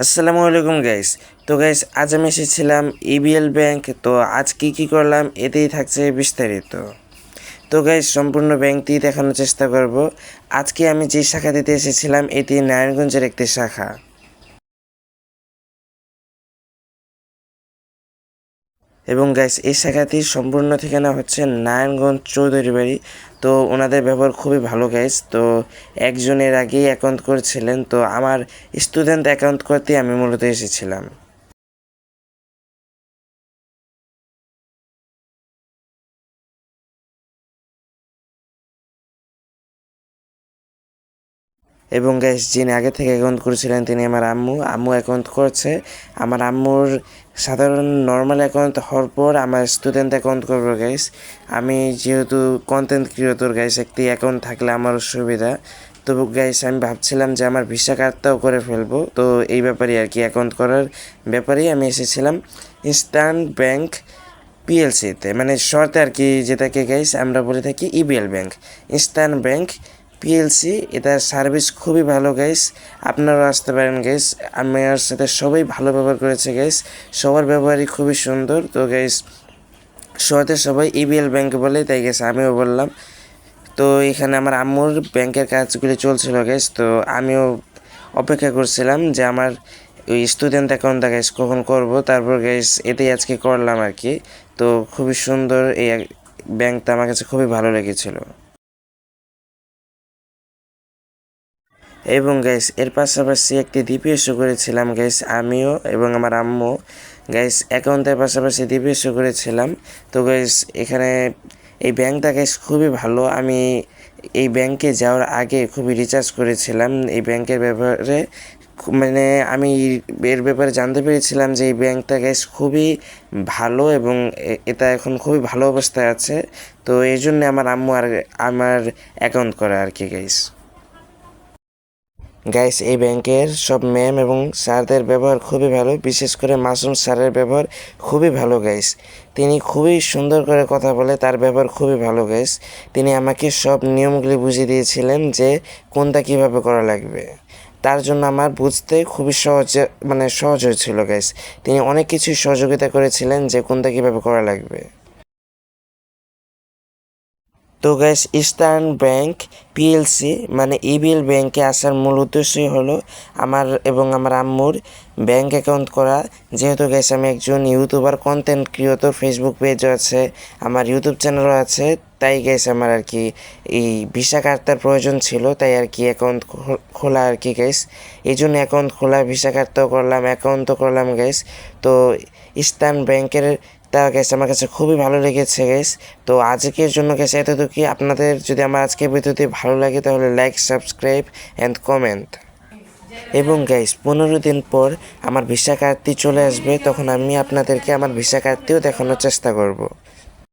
আসসালামু আলাইকুম গাইস। তো গাইস, আজ আমি এসেছিলাম ইবিএল ব্যাংক। তো আজ কি করলাম এতেই থাকছে বিস্তারিত। তো গাইস, সম্পূর্ণ ব্যাংকটি দেখানোর চেষ্টা করব। আজকে আমি যে শাখা দিতে এসেছিলাম এটি নারায়ণগঞ্জের একটি শাখা। এবং গাইস, এই শাখাটির সম্পূর্ণ ঠিকানা হচ্ছে নারায়ণগঞ্জ চৌধুরী বাড়ি। তো ওনাদের ব্যবহার খুবই ভালো গাইস। তো একজনের আগেই অ্যাকাউন্ট করেছিলেন, তো আমার স্টুডেন্ট অ্যাকাউন্ট করতে আমি মূলত এসেছিলাম। এবং গ্যাস, যিনি আগে থেকে অ্যাকাউন্ট করেছিলেন তিনি আমার আম্মু। আম্মু অ্যাকাউন্ট করছে। আমার আম্মুর সাধারণ নর্মাল অ্যাকাউন্ট হওয়ার পর আমার স্টুডেন্ট অ্যাকাউন্ট করবো গ্যাস। আমি যেহেতু কন্টেন্ট ক্রিয়েটর গ্যাস, একটি অ্যাকাউন্ট থাকলে আমার সুবিধা। তবু গ্যাস, আমি ভাবছিলাম যে আমার ভিসা কার্ডটাও করে ফেলবো। তো এই ব্যাপারেই আর কি, অ্যাকাউন্ট করার ব্যাপারেই আমি এসেছিলাম ইস্টার্ন ব্যাংক পিএলসিতে, মানে শর্তে আর কি, যেটাকে গাইস আমরা বলে থাকি EBL bank, eastern bank PLC. এটার সার্ভিস খুবই ভালো গাইস, আপনারাও আসতে পারেন গাইস। আমার সাথে সবাই ভালো ব্যবহার করেছে গাইস, সবার ব্যবহারই খুবই সুন্দর। তো গাইস, শর্তে সবাই ইবিএল ব্যাংক বলে, তাই গেছে আমিও বললাম। তো এখানে আমার আম্মুর ব্যাংকের কাজগুলি চলছিল গাইস। তো আমিও অপেক্ষা করছিলাম যে আমার ওই স্টুডেন্ট অ্যাকাউন্টটা গাইস কখন করব। তারপর গাইস এটাই আজকে করলাম আর কি। তো খুবই সুন্দর এই ব্যাংকটা, আমার কাছে খুবই ভালো লেগেছিল। এবং গাইস, এর পাশাপাশি একটি ডিপিএসও করেছিলাম গাইস, আমিও এবং আমার আম্মু। গাইস, অ্যাকাউন্টের পাশাপাশি ডিপিএসও করেছিলাম। তো গাইস, এখানে এই ব্যাংকটা গাইস খুবই ভালো। আমি এই ব্যাংকে যাওয়ার আগে খুবই রিচার্জ করেছিলাম এই ব্যাংকের ব্যাপারে। মানে আমি এর ব্যাপারে জানতে পেরেছিলাম যে এই ব্যাংকটা গাইস খুবই ভালো এবং এটা এখন খুবই ভালো অবস্থায় আছে। তো এই জন্য আমার আম্মু আর আমার অ্যাকাউন্ট করা আর কি গাইস। গাইস, এই ব্যাংকের সব ম্যাম এবং স্যারদের ব্যবহার খুবই ভালো, বিশেষ করে মাসুম স্যারের ব্যবহার খুবই ভালো গাইস। তিনি খুবই সুন্দর করে কথা বলে, তার ব্যবহার খুবই ভালো গাইস। তিনি আমাকে সব নিয়মগুলি বুঝিয়ে দিয়েছিলেন যে কোনটা কীভাবে করা লাগবে। তার জন্য আমার বুঝতে খুবই সহজ হয়েছিল গাইস। তিনি অনেক কিছুই সহযোগিতা করেছিলেন যে কোনটা কীভাবে করা লাগবে। তো গাইস, ইস্টার্ন ব্যাংক পিএলসি মানে ইবিএল ব্যাংকে আসার মূল উদ্দেশ্যই হলো আমার এবং আমার আম্মুর ব্যাংক অ্যাকাউন্ট করা। যেহেতু গাইস আমি একজন ইউটিউবার, কন্টেন্ট ক্রিয়েটর, ফেসবুক পেজও আছে, আমার ইউটিউব চ্যানেলও আছে। তাই গাইস আমার আর কি এই ভিসা কার্ডটার প্রয়োজন ছিল, তাই আর কি অ্যাকাউন্ট খোলা আর কি গাইস। এই জন্য অ্যাকাউন্ট খোলা, ভিসা কার্ডটাও করলাম, অ্যাকাউন্টও করলাম গাইস। তো ইস্টার্ন ব্যাংকের তা গেছে আমার কাছে খুবই ভালো লেগেছে গাইস। তো আজকের জন্য গেছে এতটুকুই। আপনাদের যদি আমার আজকের ভিডিওটি ভালো লাগে তাহলে লাইক, সাবস্ক্রাইব অ্যান্ড কমেন্ট। এবং গাইস, 15 দিন পর আমার ভিসা কার্ডটি চলে আসবে, তখন আমি আপনাদেরকে আমার ভিসা কার্ডটিও দেখানোর চেষ্টা করব।